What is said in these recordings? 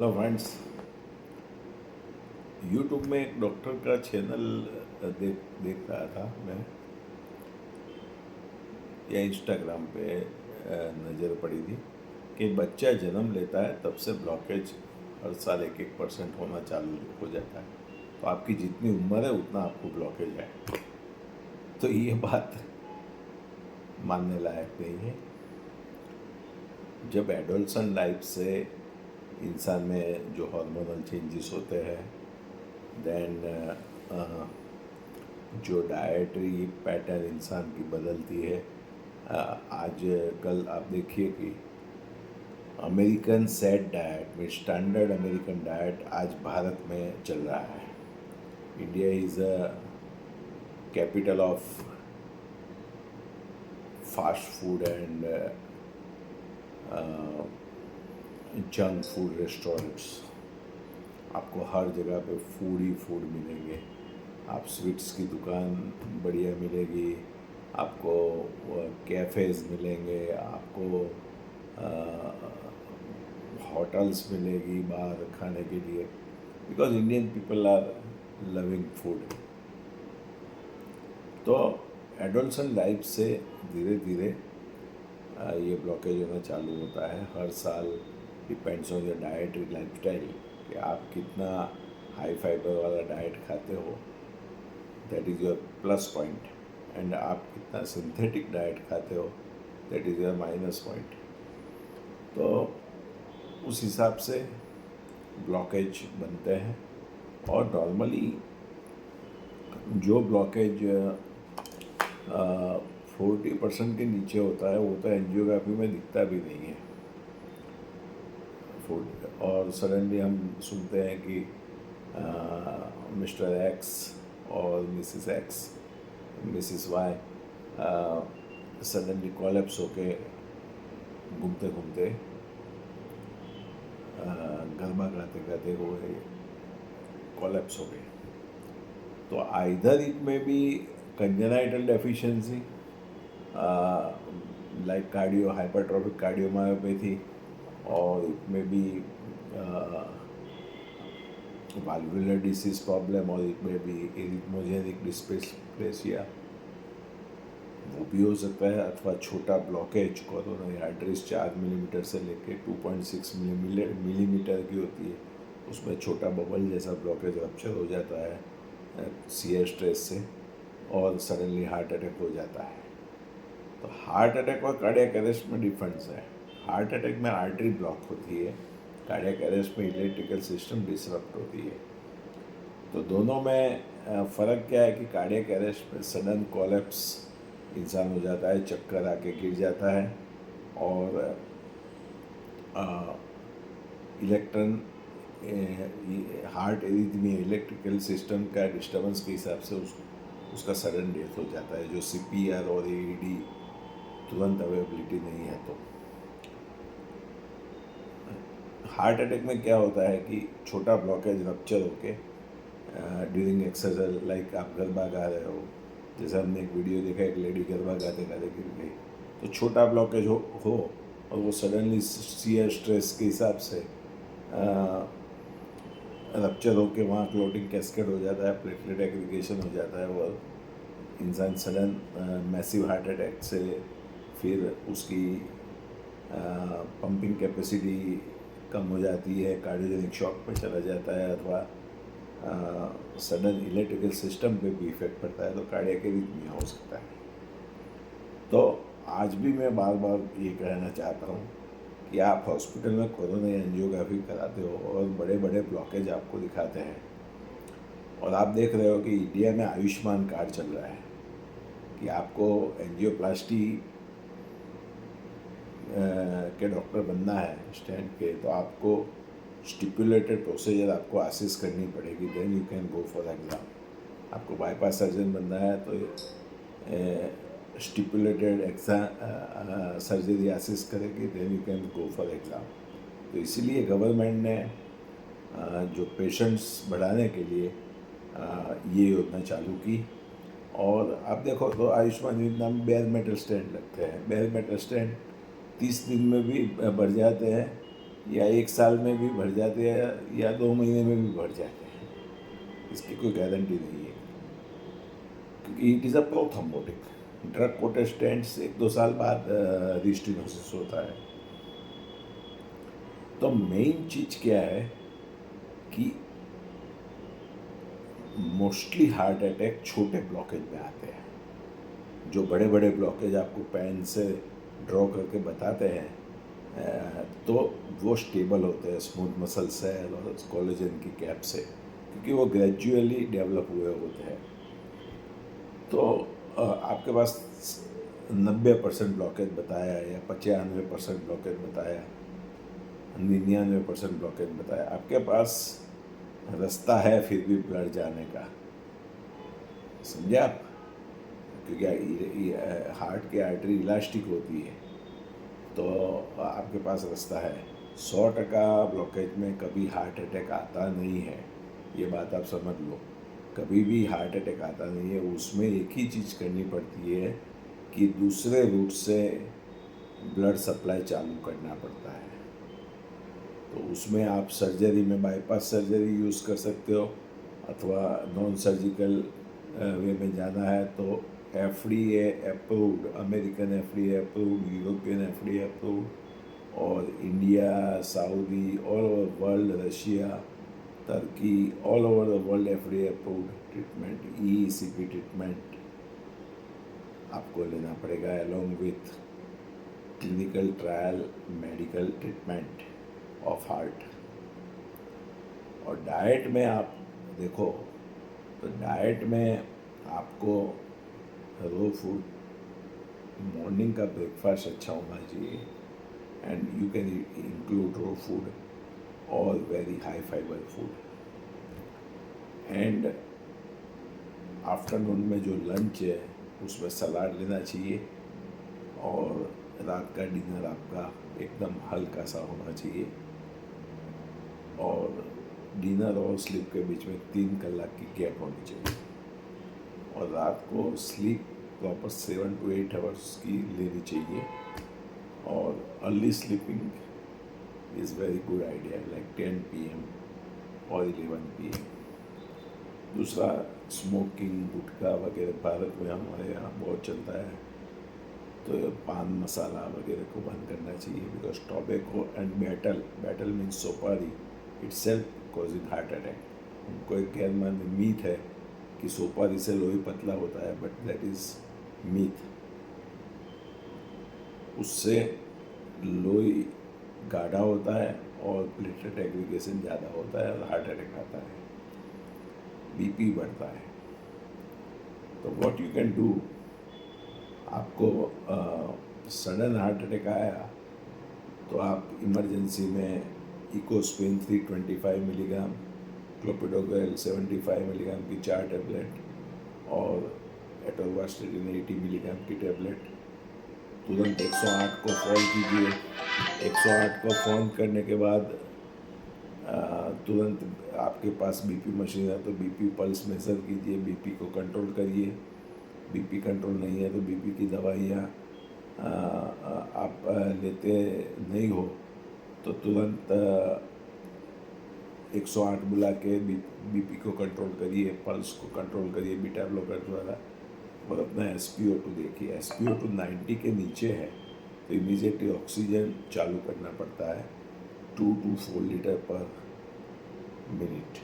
Hello friends. YouTube में एक doctor का चैनल देख रहा था मैं, या इंस्टाग्राम पे नज़र पड़ी थी कि बच्चा जन्म लेता है तब से ब्लॉकेज हर साल 1-1% होना चालू हो जाता है। तो आपकी जितनी उम्र है उतना आपको ब्लॉकेज है। तो ये बात मानने लायक नहीं है। जब एडोलसेंट लाइफ से इंसान में जो हार्मोनल चेंजेस होते हैं, देन जो डाइटरी पैटर्न इंसान की बदलती है। आज कल आप देखिए कि अमेरिकन सेट डाइट में स्टैंडर्ड अमेरिकन डाइट आज भारत में चल रहा है। India is a capital of fast food and junk food restaurants. आपको हर जगह पे फूड ही फूड मिलेंगे। आप स्वीट्स की दुकान बढ़िया मिलेगी, आपको कैफ़ेज़ मिलेंगे, आपको होटल्स मिलेगी बाहर खाने के लिए, because Indian people are loving food. तो एडोलसेंट लाइफ से धीरे धीरे ये ब्लॉकेज होना चालू होता है हर साल। Depends on your dietary lifestyle कि आप कितना हाई फाइबर वाला डाइट खाते हो, that is your plus point. And आप कितना सिंथेटिक डाइट खाते हो, that is your minus point. तो उस हिसाब से ब्लॉकेज बनते हैं। और नॉर्मली जो ब्लॉकेज 40% के नीचे होता है वो तो एंजियोग्राफी में दिखता भी नहीं है। और सडनली हम सुनते हैं कि मिस्टर एक्स और Mrs X, Mrs Y suddenly collapse होके घूमते घूमते गरबा गाते गाते हुए कोलैप्स हो गए। तो either it may be congenital deficiency like cardio hypertrophic cardiomyopathy, or it may be valvular disease problem, or it may be erythmogenic dysplasia, वो भी हो सकता है। अथवा छोटा ब्लॉकेज कोरोनरी आर्टरीज 4 मिलीमीटर से लेके 2.6 मिलीमीटर की होती है, उसमें छोटा बबल जैसा ब्लॉकेज रप्चर हो जाता है सीयर स्ट्रेस से, और सडनली हार्ट अटैक हो जाता है। तो हार्ट अटैक और कार्डियक अरेस्ट में डिफरेंस है। हार्ट अटैक में आर्टरी ब्लॉक होती है, कार्डियक अरेस्ट में इलेक्ट्रिकल सिस्टम डिसरप्ट होती है। तो दोनों में फ़र्क क्या है कि कार्डियक अरेस्ट में सडन कोलैप्स इंसान हो जाता है, चक्कर आके गिर जाता है, और इलेक्ट्रॉन हार्ट एरिथमी इलेक्ट्रिकल सिस्टम का डिस्टर्बेंस के हिसाब से उसका सडन डेथ हो जाता है, जो CPR और AED तुरंत अवेलेबिलिटी नहीं है। तो हार्ट अटैक में क्या होता है कि छोटा ब्लॉकेज रप्चर होके ड्यूरिंग एक्सरसाइज, लाइक आप गरबा गा रहे हो, जैसे हमने एक वीडियो देखा, एक लेडी गरबा गाते गाते गिर गई, तो छोटा ब्लॉकेज हो और वो सडनली सीयर स्ट्रेस के हिसाब से रप्चर होके वहाँ क्लोटिंग कैस्केड हो जाता है, प्लेटलेट एग्रीगेशन हो जाता है, और इंसान सडन मैसिव हार्ट अटैक से फिर उसकी पंपिंग कैपेसिटी कम हो जाती है, कार्डियोजेनिक शॉक पे चला जाता है, अथवा सडन इलेक्ट्रिकल सिस्टम पे भी इफेक्ट पड़ता है, तो कार्डियक एरिथमिया हो सकता है। तो आज भी मैं बार बार ये कहना चाहता हूँ कि आप हॉस्पिटल में कोरोनरी एंजियोग्राफी कराते हो और बड़े बड़े ब्लॉकेज आपको दिखाते हैं, और आप देख रहे हो कि इंडिया में आयुष्मान कार्ड चल रहा है कि आपको एंजियोप्लास्टी के डॉक्टर बनना है स्टेंट के, तो आपको स्टिपुलेटेड प्रोसीजर आपको असिस्ट करनी पड़ेगी, then you can go for exam. आपको बाईपास सर्जन बनना है तो स्टिपुलेटेड एग्ज़ाम सर्जरी असिस्ट करेगी, then you can go for exam. तो इसीलिए गवर्नमेंट ने जो पेशेंट्स बढ़ाने के लिए ये योजना चालू की। और आप देखो तो आयुष्मान योजना में बेयर मेटल स्टैंड लगते हैं। बेयर मेटल स्टैंड 30 दिन में भी बढ़ जाते हैं, या 1 साल में भी बढ़ जाते हैं या 2 महीने में भी बढ़ जाते हैं, इसकी कोई गारंटी नहीं है, क्योंकि it is a prothrombotic. Drug coated stents 1-2 साल बाद रिस्टिनोसिस होता है। तो मेन चीज़ क्या है कि मोस्टली हार्ट अटैक छोटे ब्लॉकेज में आते हैं। जो बड़े बड़े ब्लॉकेज आपको पेन से ड्रॉ करके बताते हैं तो वो स्टेबल होते हैं स्मूथ मसल सेल और कोलेजन की कैप से, क्योंकि वो ग्रेजुअली डेवलप हुए होते हैं। तो आपके पास 90% ब्लॉकेज बताया या 95% ब्लॉकेज बताया, 99% ब्लॉकेज बताया, आपके पास रास्ता है फिर भी ब्लड जाने का, समझे आप? क्योंकि हार्ट की आर्टरी इलास्टिक होती है, तो आपके पास रास्ता है। 100% ब्लॉकेज में कभी हार्ट अटैक आता नहीं है, ये बात आप समझ लो। कभी भी हार्ट अटैक आता नहीं है। उसमें एक ही चीज़ करनी पड़ती है कि दूसरे रूट से ब्लड सप्लाई चालू करना पड़ता है। तो उसमें आप सर्जरी में बाईपास सर्जरी यूज़ कर सकते हो, अथवा नॉन सर्जिकल वे में जाना है तो FDA approved, American FDA approved, European FDA approved, और India, Saudi, all over world, Russia, Turkey, all over the world FDA approved treatment, ECP treatment आपको लेना पड़ेगा along with clinical trial medical treatment of heart. और diet में आप देखो तो diet में आपको रो फूड, मॉर्निंग का ब्रेकफास्ट अच्छा होना चाहिए, and you can include raw food और very high fibre food. And afternoon में जो लंच है उसमें सलाद लेना चाहिए, और रात का डिनर आपका एकदम हल्का सा होना चाहिए, और डिनर और स्लीप के बीच में 3 कलाक की गैप होनी चाहिए, और रात को स्लीप प्रॉपर 7 to 8 आवर्स की लेनी चाहिए, और early sleeping is very good idea, like 10 PM और 11 PM। दूसरा, स्मोकिंग, गुटखा वगैरह भारत में हमारे यहाँ बहुत चलता है, तो पान मसाला वगैरह को बंद करना चाहिए, because tobacco and betel means सोपारी इटसेल्फ कॉजिंग हार्ट अटैक। उनको एक गैर मान्य मीथ है कि सोपारी से लोही पतला होता है, बट दैट इज़ मीथ। उससे लोही गाढ़ा होता है और प्लेटलेट एग्रीगेशन ज़्यादा होता है और हार्ट अटैक आता है, BP बढ़ता है। तो व्हाट यू कैन डू, आपको सडन हार्ट अटैक आया तो आप इमरजेंसी में इकोस्पिन 325 मिलीग्राम, क्लोपिडोग्रेल 75 मिलीग्राम की 4 टैबलेट, और एटोवास्टेटिन 80 मिलीग्राम की टैबलेट तुरंत 108 को फ़ोन कीजिए। 108 को फ़ोन करने के बाद तुरंत आपके पास BP मशीन है तो BP पल्स मेज़र कीजिए, BP को कंट्रोल करिए। BP कंट्रोल नहीं है तो BP की दवाइयाँ आप लेते नहीं हो तो तुरंत 108 बुला के BP को कंट्रोल करिए, पल्स को कंट्रोल करिए बीटा ब्लॉकर द्वारा, और अपना SpO2 देखिए। SpO2 90 के नीचे है तो इमीडिएटली ऑक्सीजन चालू करना पड़ता है 2 to 4 लीटर पर मिनट,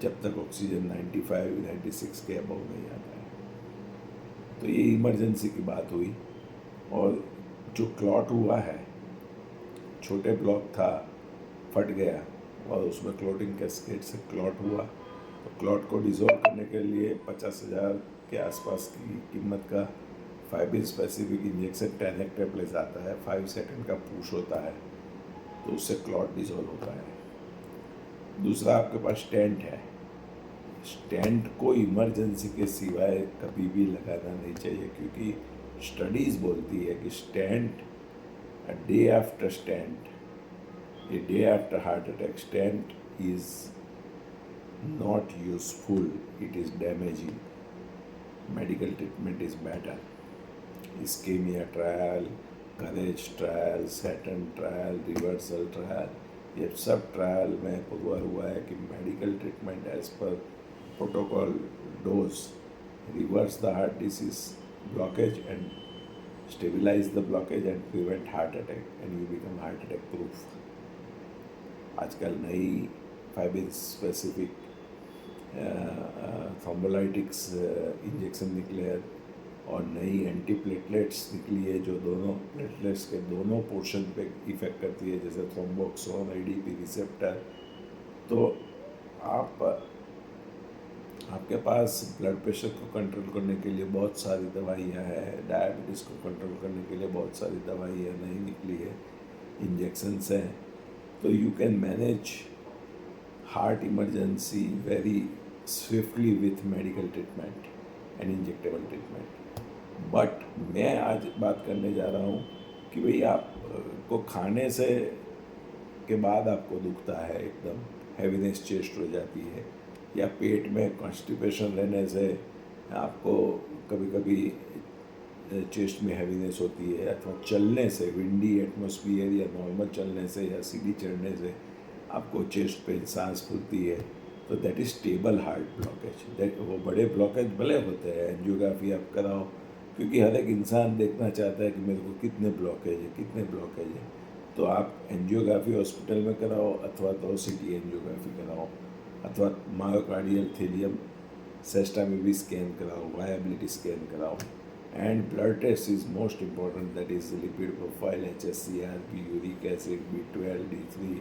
जब तक ऑक्सीजन 95-96 के अबव नहीं आता है। तो ये इमरजेंसी की बात हुई। और जो क्लॉट हुआ है, छोटे ब्लॉक था, फट गया और उसमें क्लॉटिंग कैस्केड से क्लॉट हुआ, तो क्लॉट को डिज़ोल्व करने के लिए 50,000 के आसपास की कीमत का फाइब्रिन स्पेसिफिक इंजेक्शन 10 हेक्टेप्लेस आता है, 5 सेकंड का पुश होता है, तो उससे क्लॉट डिज़ोल्व होता है। दूसरा, आपके पास स्टेंट है। स्टेंट को इमरजेंसी के सिवाय कभी भी लगाना नहीं चाहिए, क्योंकि स्टडीज़ बोलती है कि stent a day after stent, a day after heart attack, stent is not useful, it is damaging. Medical treatment is better. Ischemia trial, courage trial, Saturn trial, reversal trial, ये सब ट्रायल में पुरवा हुआ है कि medical treatment as per protocol dose reverse the heart disease blockage and stabilize the blockage and prevent heart attack and you become heart attack proof. आजकल नई fibre specific thrombolytics injection निकले हैं और नई एंटी प्लेटलेट्स निकली है जो दोनों प्लेटलेट्स के दोनों पोर्शन पे इफेक्ट करती है, जैसे थ्रोम्बोक्सोन, एडीपी रिसेप्टर। तो आपके पास ब्लड प्रेशर को कंट्रोल करने के लिए बहुत सारी दवाइयाँ हैं, डायबिटीज़ को कंट्रोल करने के लिए बहुत सारी दवाइयाँ नहीं निकली है, इंजेक्शन्स हैं। तो you can manage heart emergency very swiftly with medical treatment and injectable treatment. But मैं आज बात करने जा रहा हूँ कि भाई आप को खाने से के बाद आपको दुखता है, एकदम हैवीनेस चेस्ट हो जाती है, या पेट में कॉन्स्टिपेशन रहने से आपको कभी कभी चेस्ट में हैवीनेस होती है, अथवा चलने से, विंडी एटमॉस्फियर या नॉर्मल चलने से या सीढ़ी चढ़ने से आपको चेस्ट पे सांस फूलती है, तो that is stable heart blockage. That वो बड़े ब्लॉकेज भले होते हैं, एंजियोग्राफी आप कराओ, क्योंकि हर एक इंसान देखना चाहता है कि मेरे को कितने ब्लॉकेज है। तो आप एंजियोग्राफी हॉस्पिटल में कराओ, अथवा तो सिटी एंजियोग्राफी कराओ, अथवा मायोकार्डियल थीलियम सेस्टा में भी स्कैन कराओ, वायबिलिटी स्कैन कराओ। And blood test is most important, that is lipid profile, HSCRP, uric acid, B12, D3,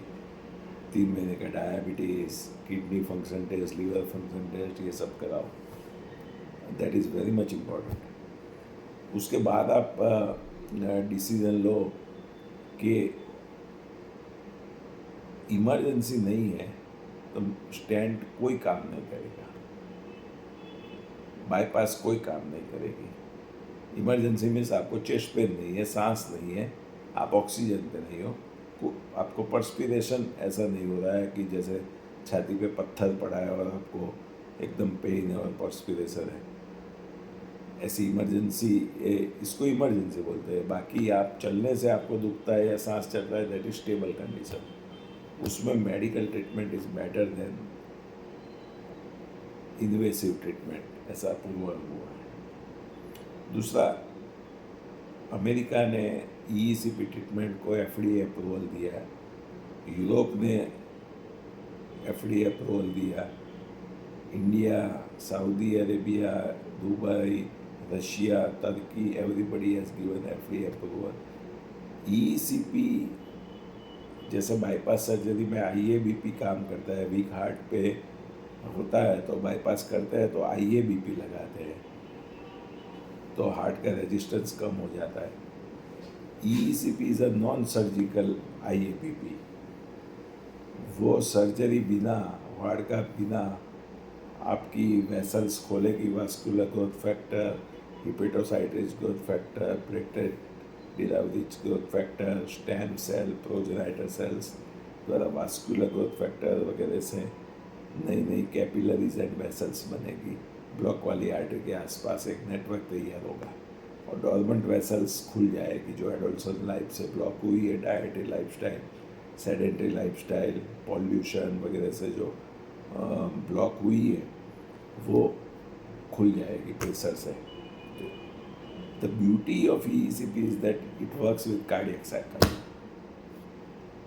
3 महीने का diabetes, kidney function test, liver function test, ये सब कराओ। That is very much important. उसके बाद आप डिसीजन लो कि इमरजेंसी नहीं है तो स्टेंट कोई काम नहीं करेगा, बाईपास कोई काम नहीं करेगी। इमरजेंसी में आपको चेस्ट पेन नहीं है, सांस नहीं है, आप ऑक्सीजन पे नहीं हो, आपको पर्स्पिरेशन ऐसा नहीं हो रहा है कि जैसे छाती पे पत्थर पड़ा है और आपको एकदम पेन है और पर्स्पिरेशन है, ऐसी इमरजेंसी, इसको इमरजेंसी बोलते हैं। बाकी आप चलने से आपको दुखता है या सांस चल रहा है, दैट इज स्टेबल कंडीशन, उसमें medical treatment is better than invasive treatment, ऐसा पूर्व हुआ है। दूसरा, अमेरिका ने EECP ट्रीटमेंट को FDA अप्रूवल दिया है, यूरोप ने FDA अप्रूवल दिया, India, Saudi Arabia, Dubai, Russia, तुर्की, everybody has given FDA approval. EECP जैसे बाईपास सर्जरी में IABP काम करता है, वीक हार्ट पे होता है तो बाईपास करते हैं तो IABP लगाते हैं, तो हार्ट का रेजिस्टेंस कम हो जाता है। EECP is a non surgical IABP, वो सर्जरी बिना, हार्ट का बिना आपकी वेसल्स खोलेगी, vascular growth factor, hepatocytes growth factor, platelet derived growth factor, stem cell, progenitor cells द्वारा वास्कुलर ग्रोथ फैक्टर वगैरह से नई नई कैपिलरीज एंड वेसल्स बनेगी, ब्लॉक वाली आर्टरी के आसपास एक नेटवर्क तैयार होगा और डॉर्मेंट वेसल्स खुल जाएगी जो एडोलसेंट लाइफ से ब्लॉक हुई है, dietary lifestyle, sedentary lifestyle, pollution वगैरह से जो ब्लॉक हुई है वो खुल जाएगी प्रेशर से। The beauty of EECP is that it works with cardiac cycle.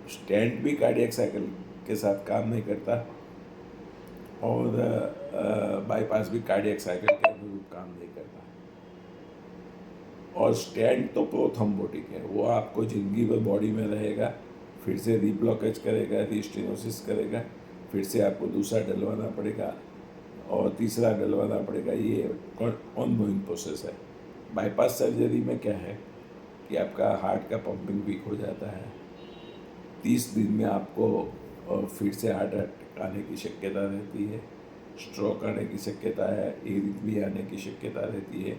Stent भी कार्डियक साइकिल के साथ काम नहीं करता और बाईपास भी कार्डियक साइकिल के अनुरूप काम नहीं करता। और स्टेंट तो प्रोथ्रोम्बोटिक है, वो आपको जिंदगी भर बॉडी में रहेगा, फिर से रीब्लॉकेज करेगा, रीस्टेनोसिस करेगा, फिर से आपको दूसरा डलवाना पड़ेगा और तीसरा डलवाना पड़ेगा, ये ऑनगोइंग प्रोसेस है। बाईपास सर्जरी में क्या है कि आपका हार्ट का पंपिंग वीक हो जाता है, 30 दिन में आपको फिर से हार्ट अटैक आने की शक्यता रहती है, स्ट्रोक आने की शक्यता है, एरिथमी आने की शक्यता रहती है।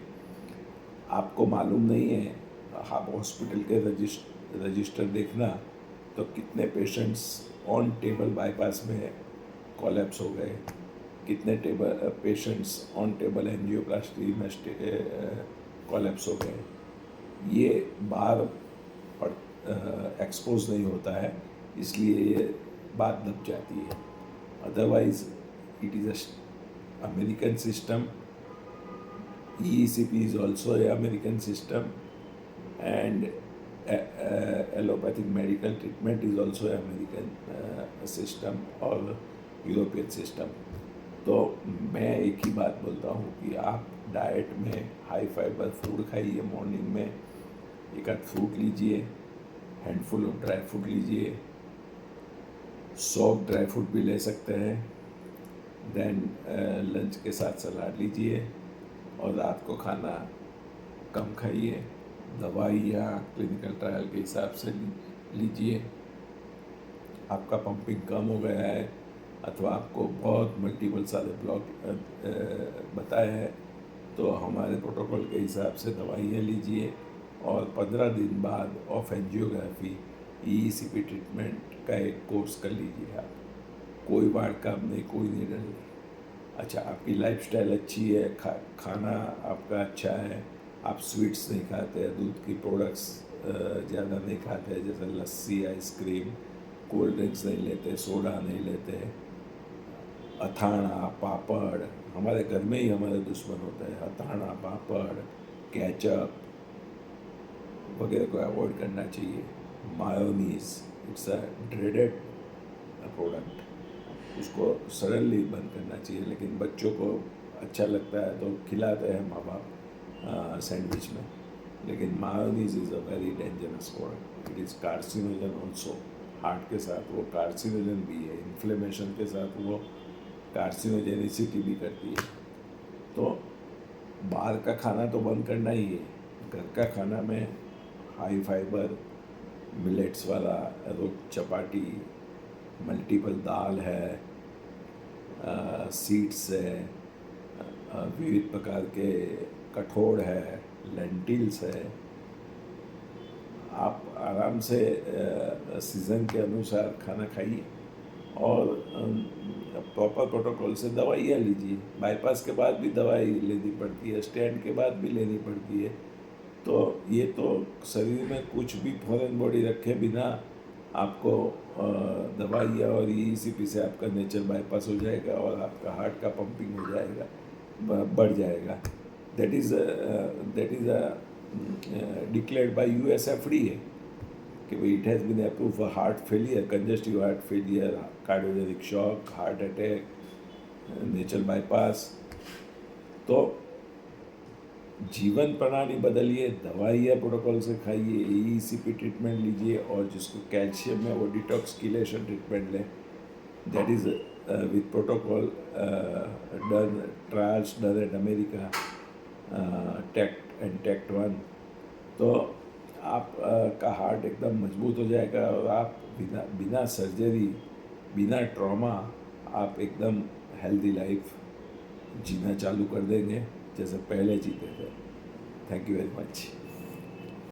आपको मालूम नहीं है, आप हॉस्पिटल के रजिस्टर देखना तो कितने पेशेंट्स ऑन टेबल बाईपास में कोलैप्स हो गए, कितने पेशेंट्स ऑन टेबल एंजियोप्लास्टी में कोलैप्स हो गए। ये बार और एक्सपोज नहीं होता है, इसलिए ये बात दब जाती है। Otherwise it is a American system, EECP is also a American system, and allopathic medical treatment is also a American system और यूरोपियन सिस्टम। तो मैं एक ही बात बोलता हूँ कि आप डाइट में हाई फाइबर फूड खाइए, मॉर्निंग में एक आध फ्रूट लीजिए, हैंडफुल ऑफ ड्राई फ्रूट लीजिए, सॉफ्ट ड्राई फ्रूट भी ले सकते हैं, देन लंच के साथ सलाद लीजिए और रात को खाना कम खाइए, दवाई या क्लिनिकल ट्रायल के हिसाब से लीजिए। आपका पंपिंग कम हो गया है अथवा आपको बहुत मल्टीपल सारे ब्लॉक बताए हैं तो हमारे प्रोटोकॉल के हिसाब से दवाइयाँ लीजिए और 15 दिन बाद ऑफ एंजियोग्राफी EECP ट्रीटमेंट का एक कोर्स कर लीजिए। आप कोई वार्ड काम नहीं, कोई नीडल नहीं। अच्छा, आपकी लाइफस्टाइल अच्छी है, खाना आपका अच्छा है, आप स्वीट्स नहीं खाते, दूध की प्रोडक्ट्स ज़्यादा नहीं खाते, जैसे लस्सी, आइसक्रीम, कोल्ड ड्रिंक्स नहीं लेते, सोडा नहीं लेते, अथाना, पापड़, हमारे घर में ही हमारे दुश्मन होते हैं, अथाना, पापड़, केचप वगैरह को अवॉइड करना चाहिए। Mayonnaise, it's a dreaded product, उसको सडनली बंद करना चाहिए, लेकिन बच्चों को अच्छा लगता है तो खिलाते हैं माँ बाप सैंडविच में, लेकिन mayonnaise is a very dangerous product, it is carcinogen also. Heart के साथ वो कार्सिनोजन भी है, इन्फ्लेमेशन के साथ वो कार्सिनोजेनिसिटी भी करती है। तो बाहर का खाना तो बंद करना ही है, घर का खाना में हाई फाइबर मिलेट्स वाला चपाटी, मल्टीपल दाल है, सीड्स है, विविध प्रकार के कठोर है, लेंटिल्स है। आप आराम से सीज़न के अनुसार खाना खाइए और प्रॉपर प्रोटोकॉल से दवाइयाँ लीजिए। बाईपास के बाद भी दवाई लेनी पड़ती है, स्टेंट के बाद भी लेनी पड़ती है। तो ये तो शरीर में कुछ भी फॉरेन बॉडी रखे बिना आपको दवाइयाँ और EECP से आपका नेचर बाईपास हो जाएगा और आपका हार्ट का पंपिंग हो जाएगा, बढ़ जाएगा। That is declared by US FDA कि भाई it has been approve for heart failure, congestive heart failure, cardiogenic shock, heart attack, nature bypass. तो जीवन प्रणाली बदलिए, दवाइयाँ प्रोटोकॉल से खाइए, EECP ट्रीटमेंट लीजिए और जिसको कैल्शियम है वो डिटॉक्सिलेशन ट्रीटमेंट लें। That is with protocol done, trials done at America, TACT and TACT 1। तो आप का हार्ट एकदम मजबूत हो जाएगा और आप बिना सर्जरी, बिना ट्रॉमा आप एकदम हेल्दी लाइफ जीना चालू कर देंगे जैसे पहले जीते थे। Thank you very much.